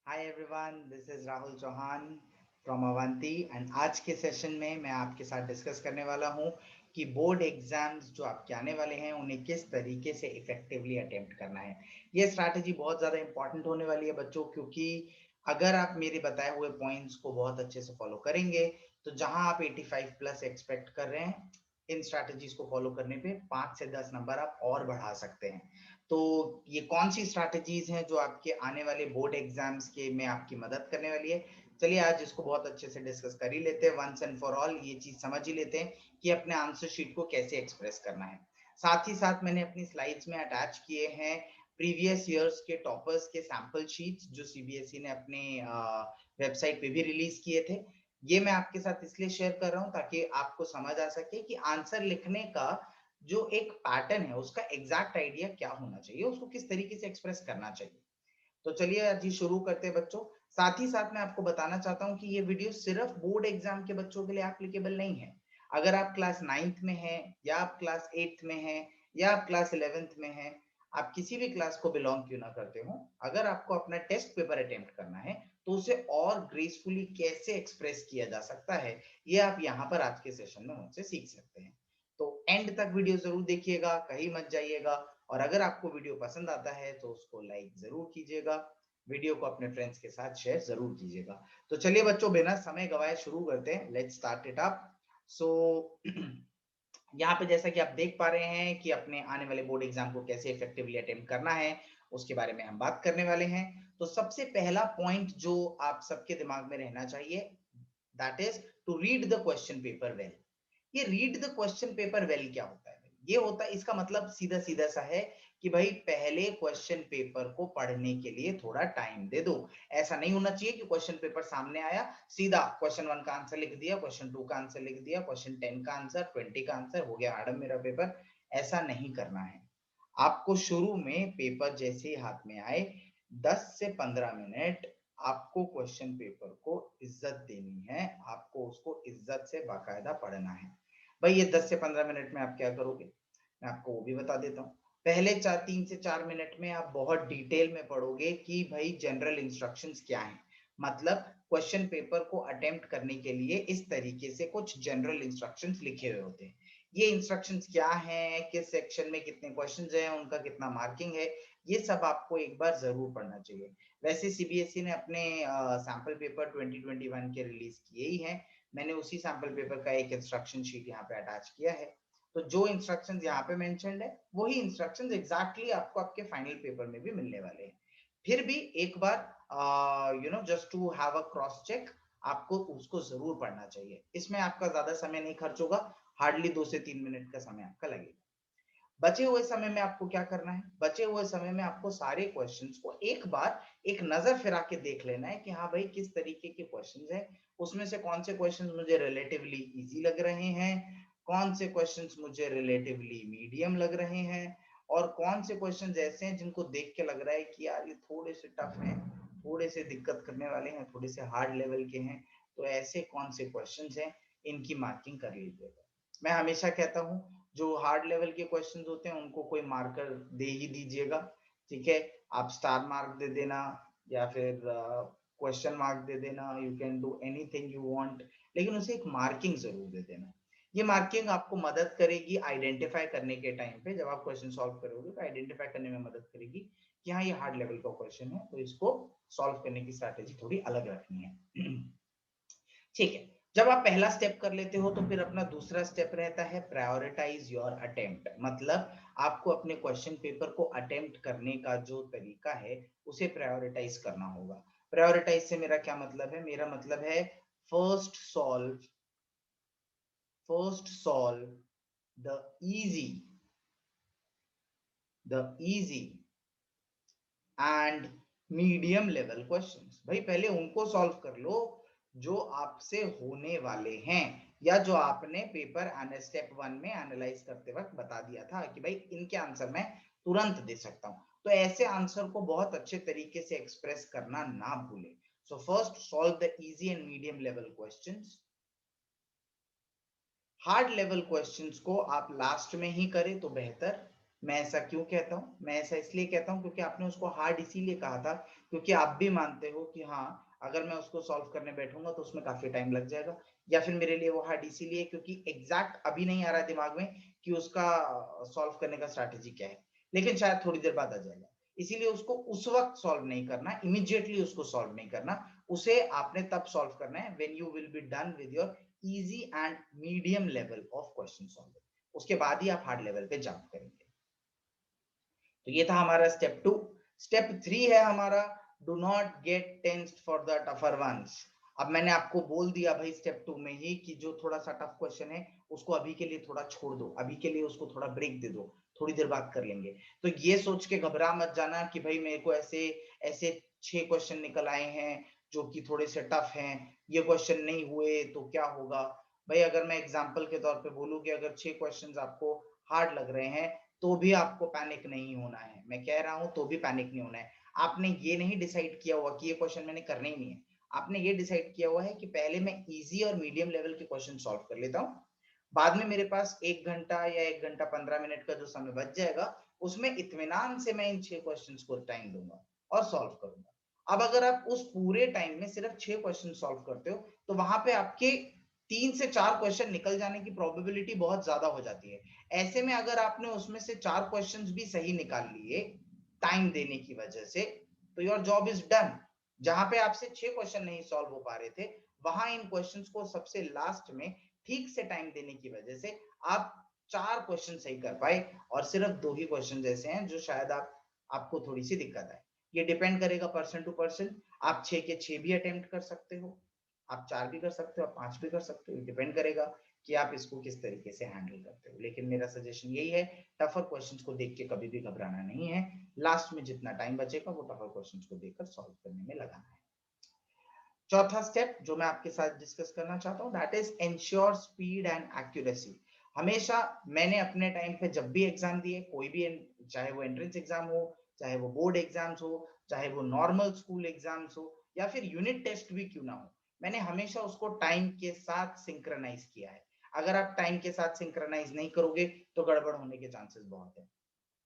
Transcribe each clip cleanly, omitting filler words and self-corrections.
Hi everyone, this is Rahul Chauhan from Avanti and आज के session में मैं आपके साथ डिस्कस करने वाला हूं कि बोर्ड एग्जाम्स जो आपके आने वाले हैं उन्हें किस तरीके से इफेक्टिवली अटेम्प्ट करना है। ये स्ट्रैटेजी बहुत ज़्यादा इंपॉर्टेंट होने वाली है बच्चों, क्योंकि अगर आप मेरे बताए हुए पॉइंट्स को बहुत अच्छे से फॉलो करेंगे तो जहां आप 85 प्लस एक्सपेक्ट कर रहे हैं, इन स्ट्रैटेजीज को फॉलो करने पे 5 से 10 नंबर आप और बढ़ा सकते हैं। तो ये कौन सी स्ट्रैटेजीज हैं जो आपके आने वाले बोर्ड एग्जाम्स के में आपकी मदद करने वाली है। चलिए आज इसको बहुत अच्छे से डिस्कस कर ही लेते हैं, वंस एंड फॉर ऑल ये चीज समझ ही लेते हैं कि अपने आंसर शीट को कैसे एक्सप्रेस करना है। साथ ही साथ मैंने अपनी स्लाइड्स में अटैच किए हैं प्रीवियस ईयर्स के टॉपर्स के सैंपल शीट्स जो सीबीएसई ने अपने वेबसाइट पे भी रिलीज किए थे। ये मैं आपके साथ इसलिए शेयर कर रहा हूँ ताकि आपको समझ आ सके कि आंसर लिखने का जो एक पैटर्न है उसका एग्जैक्ट आइडिया क्या होना चाहिए, उसको किस तरीके से एक्सप्रेस करना चाहिए। तो चलिए आज ये शुरू करते हैं बच्चों। साथ ही साथ मैं आपको बताना चाहता हूं कि ये वीडियो सिर्फ बोर्ड एग्जाम के बच्चों के लिए एप्लीकेबल नहीं है। अगर आप क्लास 9th में हैं या आप क्लास 8th में हैं या आप क्लास 11th में हैं, आप किसी भी क्लास को बिलोंग क्यों ना करते हो, अगर आपको अपना टेस्ट पेपर अटेम्प्ट करना है तो उसे और ग्रेसफुली कैसे एक्सप्रेस किया जा सकता है, ये आप यहाँ पर आज के सेशन में मुझसे सीख सकते हैं। तो एंड तक वीडियो जरूर देखिएगा, कहीं मत जाइएगा। और अगर आपको वीडियो पसंद आता है तो उसको लाइक जरूर कीजिएगा, वीडियो को अपने फ्रेंड्स के साथ शेयर जरूर कीजिएगा। तो चलिए बच्चों, बिना समय गवाए शुरू करते हैं। Let's start it up. So यहाँ पे जैसा कि आप देख पा रहे हैं कि अपने आने वाले बोर्ड एग्जाम को कैसे इफेक्टिवली अटेम्प्ट करना है उसके बारे में हम बात करने वाले हैं। तो सबसे पहला पॉइंट जो आप सबके दिमाग में रहना चाहिए, that is to read the question paper well. ये read the question paper well क्या होता है? ये होता है, इसका मतलब सीधा सीधा सा है कि भाई पहले क्वेश्चन पेपर को पढ़ने के लिए थोड़ा टाइम दे दो। ऐसा नहीं होना चाहिए कि क्वेश्चन पेपर सामने आया, सीधा क्वेश्चन 1 का आंसर लिख दिया, क्वेश्चन 2 का आंसर लिख दिया, क्वेश्चन 10 का आंसर, 20 का आंसर, हो गया मैडम मेरा पेपर। ऐसा नहीं करना है। आपको शुरू में पेपर जैसे ही हाथ में आए 10 से 15 मिनट आपको क्वेश्चन पेपर को इज्जत देनी है, आपको उसको इज्जत से बाकायदा पढ़ना है। भाई ये 10 से 15 मिनट में आप क्या करोगे, मैं आपको वो भी बता देता हूँ। पहले 3 से 4 मिनट में आप बहुत डिटेल में पढ़ोगे कि भाई जनरल इंस्ट्रक्शंस क्या हैं। मतलब क्वेश्चन पेपर को अटेम्प्ट करने के लिए इस तरीके से कुछ जनरल इंस्ट्रक्शंस लिखे हुए होते हैं। ये इंस्ट्रक्शंस क्या हैं, किस सेक्शन में कितने क्वेश्चंस हैं, उनका कितना मार्किंग है, ये सब आपको एक बार जरूर पढ़ना चाहिए। वैसे सीबीएसई ने अपने सैंपल पेपर 2021 के रिलीज किए ही हैं। मैंने उसी सैंपल पेपर का एक इंस्ट्रक्शन शीट यहाँ पे अटैच किया है। तो जो इंस्ट्रक्शंस यहाँ पे मेंशन्ड है वही इंस्ट्रक्शंस एग्जैक्टली आपको आपके फाइनल पेपर में भी मिलने वाले हैं। फिर भी एक बार just to have a cross check, आपको उसको जरूर पढ़ना चाहिए। इसमें आपका ज्यादा समय नहीं खर्च होगा, हार्डली 2 से 3 मिनट का समय आपका लगेगा। बचे हुए समय में आपको क्या करना है, बचे हुए समय में आपको सारे क्वेश्चंस को एक बार एक नजर फिरा के देख लेना है कि हाँ भाई किस तरीके के क्वेश्चंस हैं, उसमें से कौन से क्वेश्चंस मुझे रिलेटिवली इजी लग रहे हैं, कौन से क्वेश्चंस मुझे रिलेटिवली मीडियम लग रहे हैं, और कौन से क्वेश्चंस ऐसे हैं जिनको देख के लग रहा है कि यार ये थोड़े से टफ हैं, थोड़े से दिक्कत करने वाले हैं, थोड़े से हार्ड लेवल के हैं। तो ऐसे कौन से क्वेश्चंस हैं, इनकी मार्किंग कर लीजिएगा। मैं हमेशा कहता हूँ जो हार्ड लेवल के क्वेश्चंस होते हैं उनको कोई मार्कर दे ही दीजिएगा। ठीक है, आप स्टार मार्क दे देना या फिर क्वेश्चन मार्क दे देना, you can do anything you want, लेकिन उसे एक मार्किंग जरूर दे देना। ये मार्किंग आपको मदद करेगी आइडेंटिफाई करने के टाइम पे, जब आप क्वेश्चन सॉल्व करोगे तो आइडेंटिफाई करने में मदद करेगी कि हाँ ये हार्ड लेवल का क्वेश्चन है, तो इसको सॉल्व करने की स्ट्रैटेजी थोड़ी अलग रखनी है। ठीक है, जब आप पहला स्टेप कर लेते हो तो फिर अपना दूसरा स्टेप रहता है प्रायोरिटाइज योर अटेम्प्ट। मतलब आपको अपने क्वेश्चन पेपर को अटेम्प्ट करने का जो तरीका है उसे प्रायोरिटाइज करना होगा। प्रायोरिटाइज से मेरा क्या मतलब है, मेरा मतलब है first solve first solve the easy the easy and medium level questions. भाई पहले उनको सॉल्व कर लो जो आपसे होने वाले हैं, या जो आपने पेपर स्टेप 1 में एनालाइज करते वक्त बता दिया था कि भाई इनके आंसर मैं तुरंत दे सकता हूं। तो ऐसे आंसर को बहुत अच्छे तरीके से एक्सप्रेस करना ना भूलें। So first solve the easy and medium level questions. Hard level questions को आप लास्ट में ही करें तो बेहतर, मैं ऐसा क्यों कहता हूँ? मैं ऐसा इसलिए कहता हूँ क्योंकि आपने उसको हार्ड इसीलिए कहा था क्योंकि आप भी मानते हो कि हाँ, अगर मैं उसको सॉल्व करने बैठूंगा तो उसमें काफी टाइम लग जाएगा, या फिर मेरे लिए वो हार्ड इसीलिए क्योंकि एग्जैक्ट अभी नहीं आ रहा है दिमाग में कि उसका सॉल्व करने का स्ट्रैटेजी क्या है, लेकिन शायद थोड़ी देर बाद आ जाएगा। इसीलिए उसको उस वक्त सॉल्व नहीं करना, इमीडिएटली उसको सॉल्व नहीं करना, उसे आपने तब सॉल्व करना है when you will be done with your easy and medium level of question solving. उसके बाद ही आप हार्ड लेवल पे जंप करेंगे। तो ये था हमारा स्टेप 2। स्टेप 3 है हमारा do not get tensed for the tougher ones. अब मैंने आपको बोल दिया भाई स्टेप 2 में ही कि जो थोड़ा सा टफ क्वेश्चन है उसको अभी के लिए थोड़ा छोड़ दो, अभी के लिए उसको थोड़ा ब्रेक दे दो, थोड़ी देर बात कर लेंगे। तो ये सोच के घबरा मत जाना कि भाई मेरे को ऐसे ऐसे 6 क्वेश्चन निकल आए हैं जो कि थोड़े से टफ हैं, ये क्वेश्चन नहीं हुए तो क्या होगा। भाई अगर मैं एग्जांपल के तौर पे बोलूं कि अगर 6 क्वेश्चंस आपको हार्ड लग रहे हैं तो भी आपको पैनिक नहीं होना है। मैं कह रहा हूं तो भी पैनिक नहीं होना है। आपने ये नहीं डिसाइड किया हुआ कि ये क्वेश्चन मैंने करने ही नहीं है, आपने ये डिसाइड किया हुआ है कि पहले मैं इजी और मीडियम लेवल के क्वेश्चन सॉल्व कर लेता हूँ, बाद में मेरे पास 1 घंटा या 1 घंटा 15 मिनट का जो समय बच जाएगा उसमें इत्मीनान से मैं इन 6 क्वेश्चंस को टाइम दूंगा और सॉल्व करूंगा। अब अगर आप उस पूरे टाइम में सिर्फ 6 क्वेश्चन सॉल्व करते हो तो वहां पे आपके 3 से 4 क्वेश्चन निकल जाने की प्रोबेबिलिटी बहुत ज्यादा हो जाती है। ऐसे में अगर आपने उसमें से 4 क्वेश्चंस भी सही निकाल लिए टाइम देने की वजह से, तो योर जॉब इज डन। जहां पे आपसे 6 क्वेश्चन नहीं सॉल्व हो पा रहे थे, वहां इन क्वेश्चंस को सबसे लास्ट में ठीक से टाइम देने की वजह से आप 4 क्वेश्चन सही कर पाए, और सिर्फ 2 ही क्वेश्चन ऐसे हैं जो शायद आपको थोड़ी सी दिक्कत आए। ये डिपेंड करेगा पर्सन टू पर्सन। आप 6 के 6 भी अटेम्प्ट कर सकते हो, आप 4 भी कर सकते हो, आप 5 भी कर सकते हो, डिपेंड करेगा कि आप इसको किस तरीके से हैंडल करते हो। लेकिन मेरा सजेशन यही है, टफर क्वेश्चंस को देख के कभी भी घबराना नहीं है, लास्ट में जितना टाइम बचेगा वो टफर क्वेश्चंस को देखकर सॉल्व करने में लगाना है। चौथा स्टेप जो मैं आपके साथ डिस्कस करना चाहता हूँ that is ensure speed and accuracy. हमेशा मैंने अपने टाइम पे जब भी एग्जाम दिए, कोई भी, चाहे वो एंट्रेंस एग्जाम हो, चाहे वो बोर्ड एग्जाम्स हो, चाहे वो नॉर्मल स्कूल एग्जाम्स हो, या फिर यूनिट टेस्ट भी क्यों ना हो, मैंने हमेशा उसको टाइम के साथ सिंक्रोनाइज किया है। अगर आप टाइम के साथ सिंक्रोनाइज नहीं करोगे तो गड़बड़ होने के चांसेस बहुत है।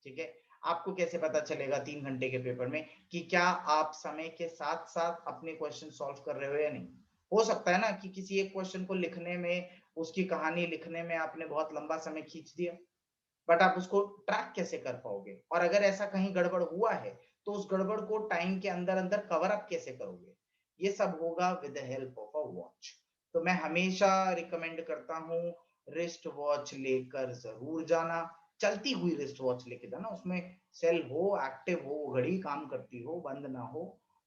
ठीक है, आपको कैसे पता चलेगा 3 घंटे के पेपर में कि क्या आप समय के साथ साथ अपने क्वेश्चन सॉल्व कर रहे हो या नहीं। हो सकता है ना कि किसी एक क्वेश्चन को लिखने में, उसकी कहानी लिखने में आपने बहुत लंबा समय खींच दिया, बट आप उसको ट्रैक कैसे कर पाओगे, और अगर ऐसा कहीं गड़बड़ हुआ है तो उस गड़बड़ को टाइम के अंदर अंदर कवर अप कैसे करोगे। ये सब होगा with the help of a watch. तो मैं हमेशा रिकमेंड करता हूँ रिस्ट वॉच लेकर जरूर जाना, चलती हुई रिस्ट वॉच लेके जाना, उसमें सेल हो, एक्टिव हो, घड़ी काम करती हो, बंद ना हो।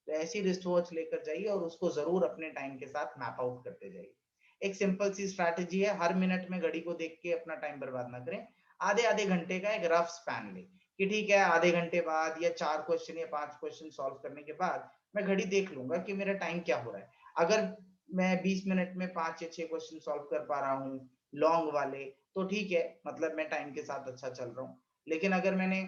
तो ऐसी रिस्ट वॉच लेकर जाइए और उसको जरूर अपने टाइम के साथ मैप आउट करते जाइए। एक सिंपल सी स्ट्रैटेजी है, हर मिनट में घड़ी को देख के अपना टाइम बर्बाद ना करें। आधे आधे घंटे का एक रफ स्पैन ले कि ठीक है आधे घंटे बाद या 4 क्वेश्चन या 5 क्वेश्चन सॉल्व करने के बाद मैं घड़ी देख लूंगा कि मेरा टाइम क्या हो रहा है। अगर मैं 20 मिनट में 5 या 6 क्वेश्चन सॉल्व कर पा रहा हूँ लॉन्ग वाले, तो ठीक है, मतलब मैं टाइम के साथ अच्छा चल रहा हूँ। लेकिन अगर मैंने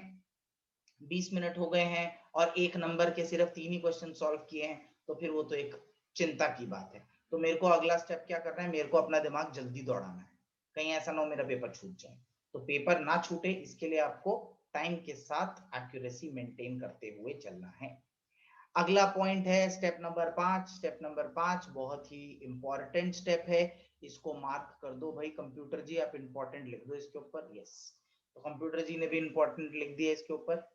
20 मिनट हो गए हैं और एक नंबर के सिर्फ 3 ही क्वेश्चन सॉल्व किए हैं, तो फिर वो तो एक चिंता की बात है। तो मेरे को अगला स्टेप क्या करना है, मेरे को अपना दिमाग जल्दी दौड़ाना है, कहीं ऐसा ना हो मेरा पेपर छूट जाए। तो पेपर ना छूटे इसके लिए आपको टाइम के साथ एक्यूरेसी मेंटेन करते हुए चलना है। अगला पॉइंट है स्टेप नंबर 5। स्टेप नंबर 5 बहुत ही इंपॉर्टेंट स्टेप है, इसको मार्क कर दो भाई कंप्यूटर जी, आप इंपॉर्टेंट लिख दो इसके ऊपर। यस, तो कंप्यूटर जी ने भी इंपॉर्टेंट लिख दिया इसके ऊपर।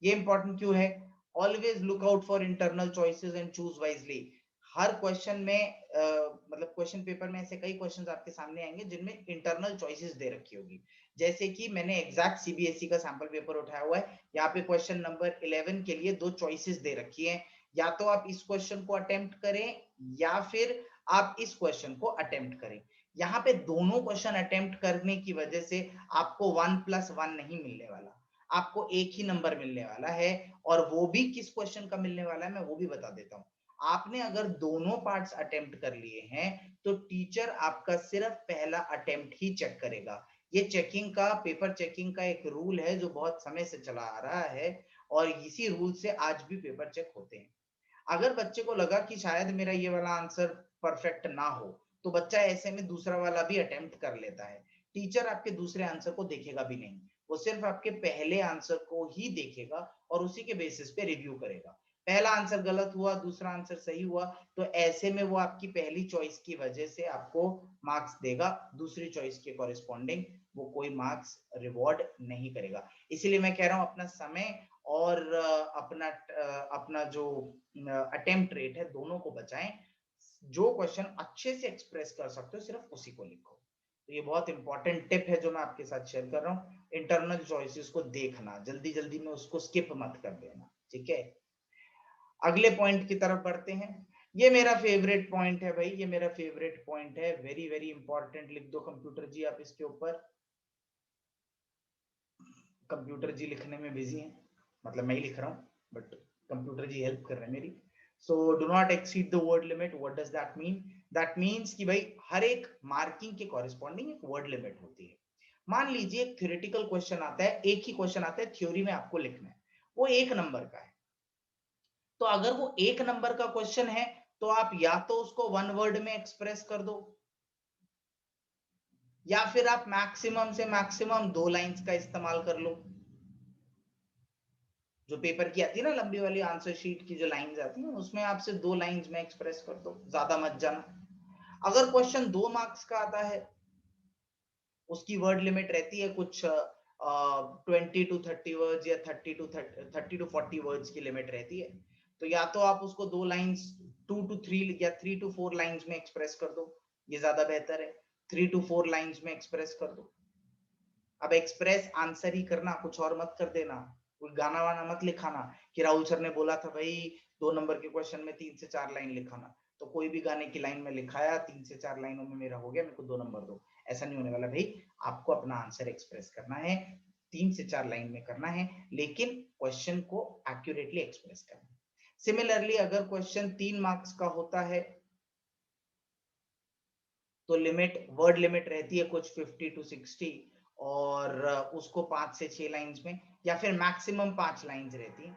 ये इंपॉर्टेंट क्यों है? Always look out for internal choices and choose wisely. Her question में मतलब क्वेश्चन पेपर में ऐसे कई क्वेश्चंस आपके सामने आएंगे जिनमें इंटरनल चॉइसेस दे रखी होगी। जैसे कि मैंने एग्जैक्ट सीबीएसई का सैंपल पेपर उठाया हुआ है, यहाँ पे क्वेश्चन नंबर 11 के लिए 2 चॉइसेस दे रखी है, या तो आप इस क्वेश्चन को अटेम्प्ट करें या फिर आप इस क्वेश्चन को अटेम्प्ट करें। यहाँ पे दोनों क्वेश्चन अटेम्प्ट करने की वजह से आपको 1+1 नहीं मिलने वाला, आपको एक ही नंबर मिलने वाला है। और वो भी किस क्वेश्चन का मिलने वाला है मैं वो भी बता देता हूँ। आपने अगर दोनों पार्ट्स अटेम्प्ट कर लिए हैं तो टीचर आपका सिर्फ पहला अटेम्प्ट ही चेक करेगा। ये चेकिंग का, पेपर चेकिंग का एक रूल है जो बहुत समय से चला आ रहा है, और इसी रूल से आज भी पेपर चेक होते हैं। अगर बच्चे को लगा कि शायद मेरा ये वाला आंसर परफेक्ट ना हो, तो बच्चा ऐसे में दूसरा वाला भी अटेम्प्ट कर लेता है, टीचर आपके दूसरे आंसर को देखेगा भी नहीं। वो सिर्फ आपके पहले आंसर को ही देखेगा और उसी के बेसिस पे रिव्यू करेगा। पहला आंसर गलत हुआ, दूसरा आंसर सही हुआ, तो ऐसे में वो आपकी पहली चॉइस की वजह से आपको मार्क्स देगा, दूसरी चॉइस के कॉरेस्पॉन्डिंग वो कोई मार्क्स रिवॉर्ड नहीं करेगा। इसीलिए मैं कह रहा हूं अपना समय और अपना जो अटेम्प्ट रेट है दोनों को बचाएं। जो क्वेश्चन अच्छे से एक्सप्रेस कर सकते हो सिर्फ उसी को लिखो। तो ये बहुत इंपॉर्टेंट टिप है जो मैं आपके साथ शेयर कर रहा हूँ। इंटरनल चॉइसेस को देखना, जल्दी जल्दी में उसको स्किप मत कर देना, ठीक है। अगले पॉइंट की तरफ बढ़ते हैं। ये मेरा फेवरेट पॉइंट है भाई, ये मेरा फेवरेट पॉइंट है, वेरी वेरी इंपॉर्टेंट। लिख दो कंप्यूटर जी आप इसके ऊपर। कंप्यूटर जी लिखने में बिजी हैं, मतलब मैं ही लिख रहा हूँ बट कंप्यूटर जी हेल्प कर रहे हैं मेरी। So do not exceed the word limit. What does that mean? That means कि भाई हर एक मार्किंग के कॉरेस्पॉन्डिंग एक वर्ड लिमिट होती है। मान लीजिए एक थ्योरेटिकल क्वेश्चन आता है, एक ही क्वेश्चन आता है, थ्योरी में आपको लिखना है, वो 1 नंबर का है। तो अगर वो 1 नंबर का क्वेश्चन है तो आप या तो उसको 1 वर्ड में एक्सप्रेस कर दो, या फिर आप मैक्सिमम से मैक्सिमम 2 लाइंस का इस्तेमाल कर लो। जो पेपर की आती है ना लंबी वाली आंसर शीट की जो लाइंस आती है उसमें आपसे 2 लाइंस में एक्सप्रेस कर दो, ज्यादा मत जाना। अगर क्वेश्चन 2 मार्क्स का आता है, उसकी वर्ड लिमिट रहती है कुछ 20 to 30 वर्ड्स या 30 to 40 वर्ड्स की लिमिट रहती है। तो या तो आप उसको 2 लाइंस 2 to 3 या 3 to 4 लाइंस में एक्सप्रेस कर दो, ये ज्यादा बेहतर है। 3 to 4 लाइंस में एक्सप्रेस कर दो। अब एक्सप्रेस आंसर ही करना, कुछ और मत कर देना। कोई गाना वाना मत लिखाना कि राहुल सर ने बोला था भाई 2 नंबर के क्वेश्चन में 3 से 4 लाइन लिखाना, तो कोई भी गाने की लाइन में लिखाया, 3 से 4 लाइनों में मेरा हो गया, मेरे को 2 नंबर दो। ऐसा नहीं होने वाला भाई। आपको अपना आंसर एक्सप्रेस करना है, 3 से 4 लाइन में करना है, लेकिन क्वेश्चन को एक्यूरेटली एक्सप्रेस करना है। सिमिलरली अगर क्वेश्चन 3 मार्क्स का होता है तो लिमिट, वर्ड लिमिट रहती है कुछ 50 to 60, और उसको 5 से 6 लाइंस में, या फिर मैक्सिमम 5 लाइंस रहती है,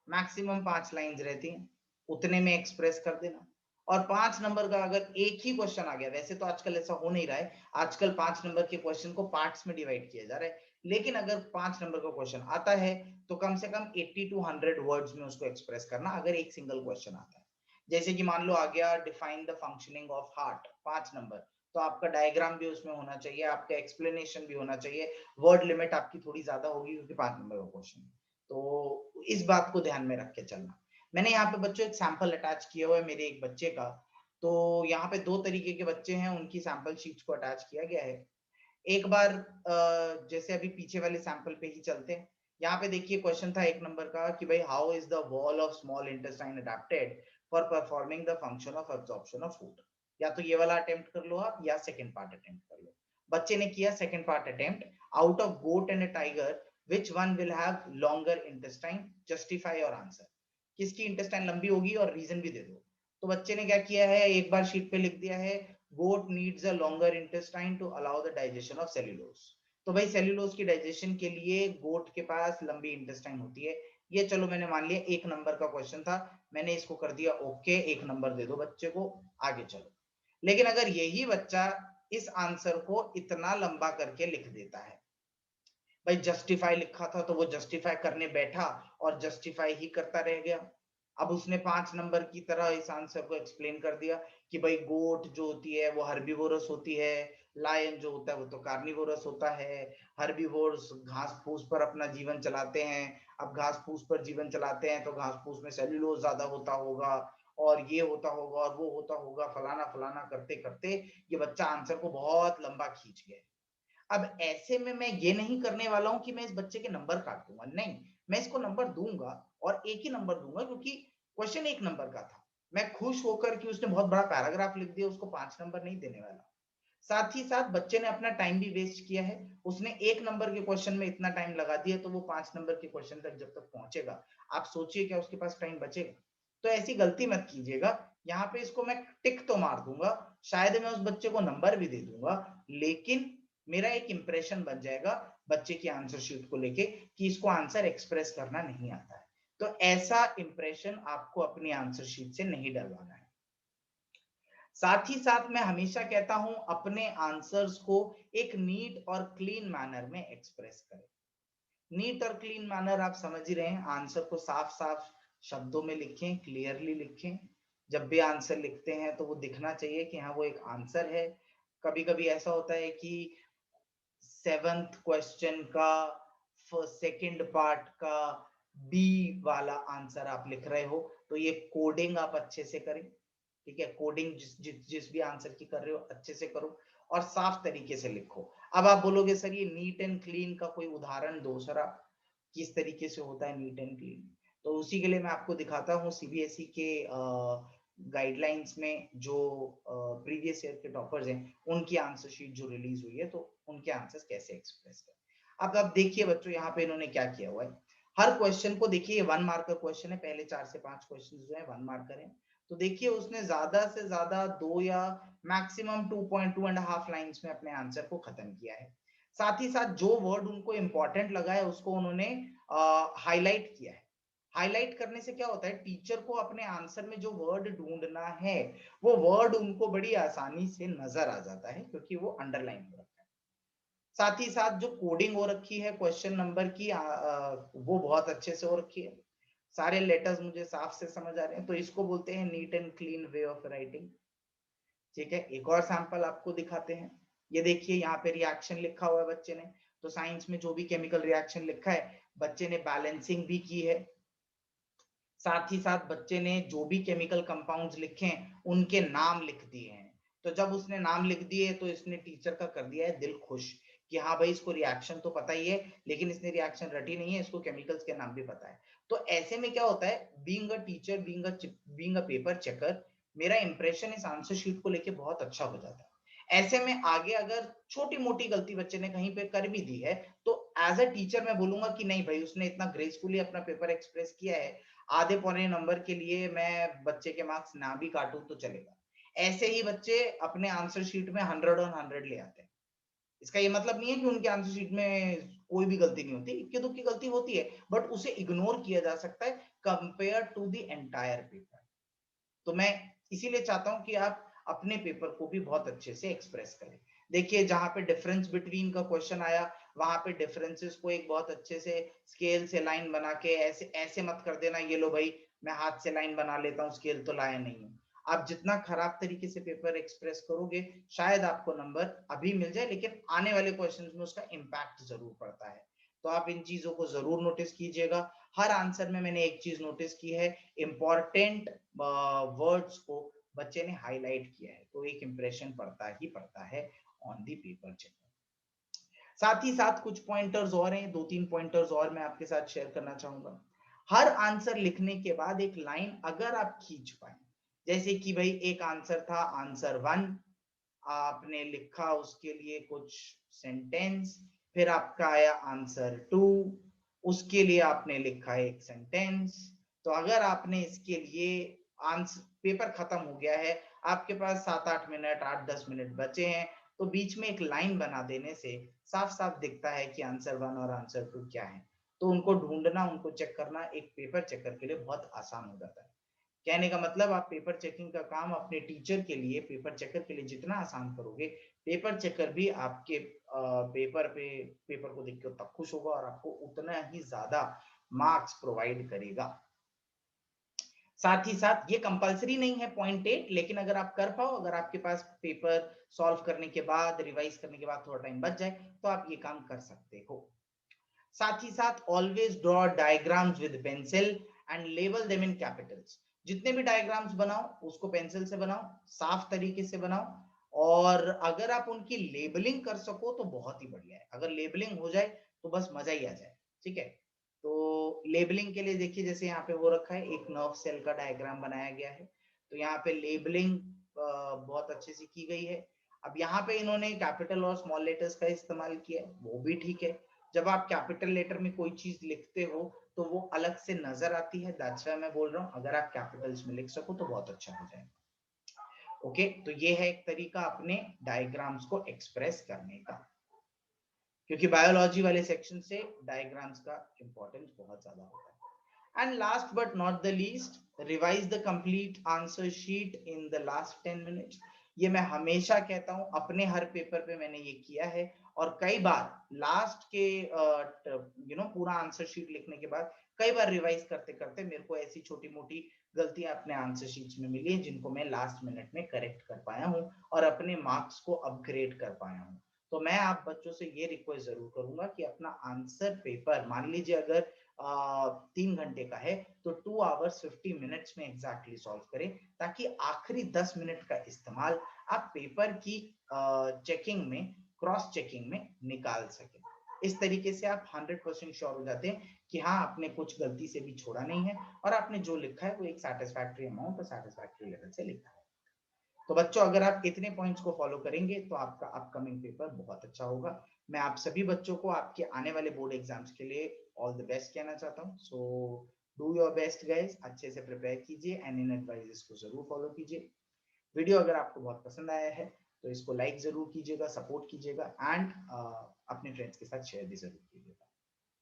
मैक्सिमम 5 लाइंस रहती है, उतने में एक्सप्रेस कर देना। और 5 नंबर का अगर एक ही क्वेश्चन आ गया, वैसे तो आजकल ऐसा हो नहीं रहा है, आजकल 5 नंबर के क्वेश्चन को पार्ट्स में डिवाइड किया जा रहा है, लेकिन अगर 5 नंबर का क्वेश्चन आता है तो कम से कम 80 to 100 वर्ड्स में उसको एक्सप्रेस करना, अगर एक सिंगल क्वेश्चन आता है। जैसे कि मान लो आ गया define the functioning of heart, 5 number, तो आपका डायग्राम भी उसमें होना चाहिए, आपका एक्सप्लेनेशन भी होना चाहिए, वर्ड लिमिट आपकी थोड़ी ज्यादा होगी क्योंकि 5 नंबर का क्वेश्चन है। तो इस बात को ध्यान में रख के चलना। मैंने यहाँ पे बच्चों एक सैंपल अटैच किया हुआ है मेरे एक बच्चे का। तो यहाँ पे 2 तरीके के बच्चे हैं, उनकी सैंपल शीट्स को अटैच किया गया है। एक बार जैसे अभी पीछे वाले सैंपल पे ही चलते हैं। यहाँ पे देखिए क्वेश्चन था 1 नंबर का कि भाई how is the wall of small intestine adapted for performing the function of absorption of food. या तो ये वाला अटेम्प्ट कर लो आप, या सेकंड पार्ट अटेम्प्ट कर लो। बच्चे ने किया second part attempt. Out of goat and a tiger which one will have longer intestine, justify और आंसर। किसकी इंटेस्टाइन लंबी होगी और रीजन भी दे दो। तो बच्चे ने क्या किया है, एक बार शीट पे लिख दिया है goat needs a longer intestine to allow the digestion of cellulose। तो भाई सेल्यूलोज की डाइजेशन के लिए गोट के पास लंबी इंटेस्टाइन होती है। ये चलो मैंने मान लिया 1 नंबर का क्वेश्चन था, मैंने इसको कर दिया ओके, 1 नंबर दे दो बच्चे को, आगे चलो। लेकिन अगर यही बच्चा इस आंसर को इतना लंबा करके लिख देता है, भाई जस्टिफाई लिखा था तो वो जस्टिफाई करने बैठा और जस्टिफाई ही करता रह गया। अब उसने 5 नंबर की तरह इस आंसर को एक्सप्लेन कर दिया कि भाई गोट जो होती है वो हर्बीवोरस होती है, लायन जो होता है वो तो कार्निवोरस होता है। हर्बीवोर्स घास फूस पर अपना जीवन चलाते हैं। अब घास फूस पर जीवन चलाते हैं तो घास फूस में सेल्यूलोज ज्यादा होता होगा, और ये होता होगा और वो होता होगा, फलाना फलाना करते करते ये बच्चा आंसर को बहुत लंबा खींच गया। अब ऐसे में मैं ये नहीं करने वाला हूं कि मैं इस बच्चे के नंबर काट दूंगा, नहीं, मैं इसको नंबर दूंगा और एक ही नंबर दूंगा क्योंकि क्वेश्चन 1 नंबर का था। मैं खुश होकर कि उसने बहुत बड़ा पैराग्राफ लिख दिया उसको 5 नंबर नहीं देने वाला। साथ ही साथ बच्चे ने अपना टाइम भी वेस्ट किया है, उसने 1 नंबर के क्वेश्चन में इतना टाइम लगा दिया, तो वो 5 नंबर के क्वेश्चन तक जब तक पहुंचेगा, आप सोचिए क्या उसके पास टाइम बचेगा। तो ऐसी गलती मत कीजिएगा। यहाँ पे इसको मैं टिक तो मार दूंगा, शायद मैं उस बच्चे को नंबर भी दे दूंगा, लेकिन मेरा एक इंप्रेशन बन जाएगा बच्चे की आंसर शीट को लेके कि इसको आंसर एक्सप्रेस करना नहीं आता है। तो ऐसा इंप्रेशन आपको अपनी आंसर शीट से नहीं डलवाना है। साथ ही साथ मैं हमेशा कहता हूं अपने आंसर्स को एक नीट और क्लीन मैनर में एक्सप्रेस करें। नीट और क्लीन मैनर आप समझ ही रहे हैं, आंसर को साफ साफ शब्दों में लिखें, क्लियरली लिखें। जब भी आंसर लिखते हैं तो वो दिखना चाहिए कि हाँ वो एक आंसर है। कभी कभी ऐसा होता है कि 7th क्वेश्चन का सेकंड पार्ट का बी वाला आंसर आप लिख रहे हो, तो ये कोडिंग आप अच्छे से करें, ठीक है। कोडिंग जिस भी आंसर की कर रहे हो अच्छे से करो और साफ तरीके से लिखो। अब आप बोलोगे सर ये नीट एंड क्लीन का कोई उदाहरण दो सर, आप किस तरीके से होता है नीट एंड क्लीन। तो उसी के लिए मैं आपको दिखाता हूँ सीबीएसई के गाइडलाइंस में जो प्रीवियस ईयर के टॉपर्स हैं उनकी आंसर शीट जो रिलीज हुई है, तो उनके आंसर्स कैसे एक्सप्रेस करें। अब आप देखिए बच्चों यहाँ पे इन्होंने क्या किया हुआ है। हर क्वेश्चन को देखिए 1 मार्क का क्वेश्चन है, पहले 4 से 5 क्वेश्चन जो है 1 मार्कर है। तो देखिए उसने ज्यादा से ज्यादा 2 या मैक्सिमम 2.5 लाइंस में अपने आंसर को खत्म किया है। साथ ही साथ जो वर्ड उनको इंपॉर्टेंट लगा है उसको उन्होंने हाईलाइट किया है। हाईलाइट करने से क्या होता है, टीचर को अपने आंसर में जो वर्ड ढूंढना है वो वर्ड उनको बड़ी आसानी से नजर आ जाता है क्योंकि वो अंडरलाइन हो रखा है। साथ ही साथ जो कोडिंग हो रखी है क्वेश्चन नंबर की वो बहुत अच्छे से हो रखी है। सारे लेटर्स मुझे साफ से समझ आ रहे हैं, तो इसको बोलते हैं neat and clean way of writing. ठीक है, एक और सैंपल आपको दिखाते हैं। ये देखिए यहाँ पे रिएक्शन लिखा हुआ है बच्चे ने, तो साइंस में जो भी केमिकल रिएक्शन लिखा है बच्चे ने बैलेंसिंग भी की है। साथ ही साथ बच्चे ने जो भी केमिकल कंपाउंड्स लिखे हैं उनके नाम लिख दिए हैं। तो जब उसने नाम लिख दिए तो इसने टीचर का कर दिया है दिल खुश कि हाँ भाई इसको रिएक्शन तो पता ही है, लेकिन इसने रिएक्शन रटी नहीं है, इसको केमिकल्स के नाम भी पता है। तो ऐसे में क्या होता है, being a teacher, being a paper checker, मेरा इंप्रेशन इस आंसर शीट को लेके बहुत अच्छा हो जाता है। ऐसे में आगे अगर छोटी मोटी गलती बच्चे ने कहीं पे कर भी दी है तो एज अ टीचर मैं बोलूंगा कि नहीं भाई उसने इतना ग्रेसफुली अपना पेपर एक्सप्रेस किया है, आधे पौने नंबर के लिए मैं बच्चे के मार्क्स ना भी काटूं तो चलेगा। ऐसे ही बच्चे अपने आंसर शीट में 100 ऑन 100 ले आते हैं। इसका ये मतलब नहीं है कि उनके आंसर शीट में कोई भी गलती नहीं होती, इक्के दुक्की गलती होती है, बट उसे इग्नोर किया जा सकता है compare to the entire paper. तो मैं इसीलिए चाहता हूं कि आप अपने पेपर को भी बहुत अच्छे से एक्सप्रेस करें। देखिए जहां पे डिफरेंस बिटवीन का क्वेश्चन आया वहां पे डिफरेंसेस को एक बहुत अच्छे से स्केल से लाइन बना के, ऐसे ऐसे मत कर देना ये लो भाई मैं हाथ से लाइन बना लेता हूँ स्केल तो लाया नहीं हूँ। आप जितना खराब तरीके से पेपर एक्सप्रेस करोगे शायद आपको नंबर अभी मिल जाए, लेकिन आने वाले क्वेश्चन में उसका इम्पैक्ट जरूर पड़ता है। तो आप इन चीजों को जरूर नोटिस कीजिएगा। हर आंसर में मैंने एक चीज नोटिस की है, इंपॉर्टेंट वर्ड्स को बच्चे ने हाईलाइट किया है, तो एक इंप्रेशन पड़ता ही पड़ता है ऑन दी पेपर चेकर। साथ ही साथ कुछ पॉइंटर्स और हैं, 2-3 पॉइंटर्स और मैं आपके साथ शेयर करना चाहूंगा। हर आंसर लिखने के बाद एक लाइन अगर आप खींच पाए, जैसे कि भाई एक आंसर था आंसर 1, आपने लिखा उसके लिए कुछ सेंटेंस, फिर आपका आया आंसर 2, उसके लिए आपने लिखा एक सेंटेंस। तो अगर आपने इसके लिए आंसर, पेपर खत्म हो गया है, आपके पास 7-8 मिनट 8-10 मिनट बचे हैं, तो बीच में एक लाइन बना देने से साफ साफ दिखता है कि आंसर 1 और आंसर 2 क्या है। तो उनको ढूंढना, उनको चेक करना एक पेपर चेकर के लिए बहुत आसान हो जाता है। कहने का मतलब आप पेपर चेकिंग का काम अपने टीचर के लिए, पेपर चेकर के लिए जितना आसान करोगे, पेपर चेकर भी आपके पेपर को देख के उतना खुश होगा और आपको उतना ही ज्यादा मार्क्स प्रोवाइड करेगा। साथ ही साथ ये कंपलसरी नहीं है .8, लेकिन अगर आप कर पाओ, अगर आपके पास पेपर सॉल्व करने के बाद, रिवाइज करने के बाद थोड़ा टाइम बच जाए तो आप ये काम कर सकते हो। साथ ही साथ always draw diagrams with pencil and label them in Capitals. जितने भी डायग्राम्स बनाओ उसको पेंसिल से बनाओ, साफ तरीके से बनाओ, और अगर आप उनकी लेबलिंग कर सको तो बहुत ही बढ़िया है। अगर लेबलिंग हो जाए तो बस मजा ही आ जाए। ठीक है, तो लेबलिंग के लिए देखिए जैसे यहाँ पे हो रखा है, एक नर्व सेल का डायग्राम बनाया गया है, तो यहाँ पे लेबलिंग बहुत अच्छे से की गई है। अब यहाँ पे इन्होंने कैपिटल और स्मॉल लेटर्स का इस्तेमाल किया है, वो भी ठीक है। जब आप कैपिटल लेटर में कोई चीज लिखते हो तो वो अलग से नजर आती है, दैट्स व्हाई मैं बोल रहा हूँ अगर आप कैपिटल्स में लिख सको तो बहुत अच्छा हो जाएगा। ओके, तो ये है एक तरीका अपने डायग्राम्स को एक्सप्रेस करने का, क्योंकि बायोलॉजी वाले सेक्शन से डायग्राम्स का इंपॉर्टेंस बहुत ज्यादा होता है। And last but not the least, revise the complete answer sheet in the last 10 minutes. ये मैं हमेशा कहता हूं, अपने हर पेपर पे मैंने ये किया है। और कई बार लास्ट के पूरा आंसर शीट लिखने के बाद कई बार रिवाइज करते करते मेरे को ऐसी छोटी मोटी गलतियां अपने आंसर शीट्स में मिली है जिनको मैं लास्ट मिनट में करेक्ट कर पाया हूं और अपने मार्क्स को अपग्रेड कर पाया हूं। तो मैं आप बच्चों से ये रिक्वेस्ट जरूर करूंगा कि अपना आंसर पेपर, मान लीजिए अगर 3 घंटे का है तो 2 hours 50 minutes में एग्जैक्टली सॉल्व करें, ताकि आखिरी 10 मिनट का इस्तेमाल आप पेपर की चेकिंग में, क्रॉस चेकिंग में निकाल सके। इस तरीके से आप 100% श्योर हो जाते हैं कि हाँ, आपने कुछ गलती से भी छोड़ा नहीं है और आपने जो लिखा है वो एक सैटिस्फैक्टरी अमाउंट और सैटिस्फैक्टरी लेवल से लिखा है। तो बच्चों, अगर आप इतने पॉइंट्स को फॉलो करेंगे तो आपका अपकमिंग पेपर बहुत अच्छा होगा। मैं आप सभी बच्चों को आपके आने वाले बोर्ड एग्जाम्स के लिए ऑल द बेस्ट कहना चाहता हूँ। So do your best guys, अच्छे से प्रिपेयर कीजिए एंड इन एडवाइजेस को जरूर फॉलो कीजिए। वीडियो अगर आपको बहुत पसंद आया है तो इसको लाइक जरूर कीजिएगा, सपोर्ट कीजिएगा एंड अपने फ्रेंड्स के साथ शेयर भी जरूर कीजिएगा।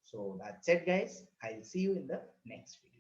So that's it guys, I will see you in the next video.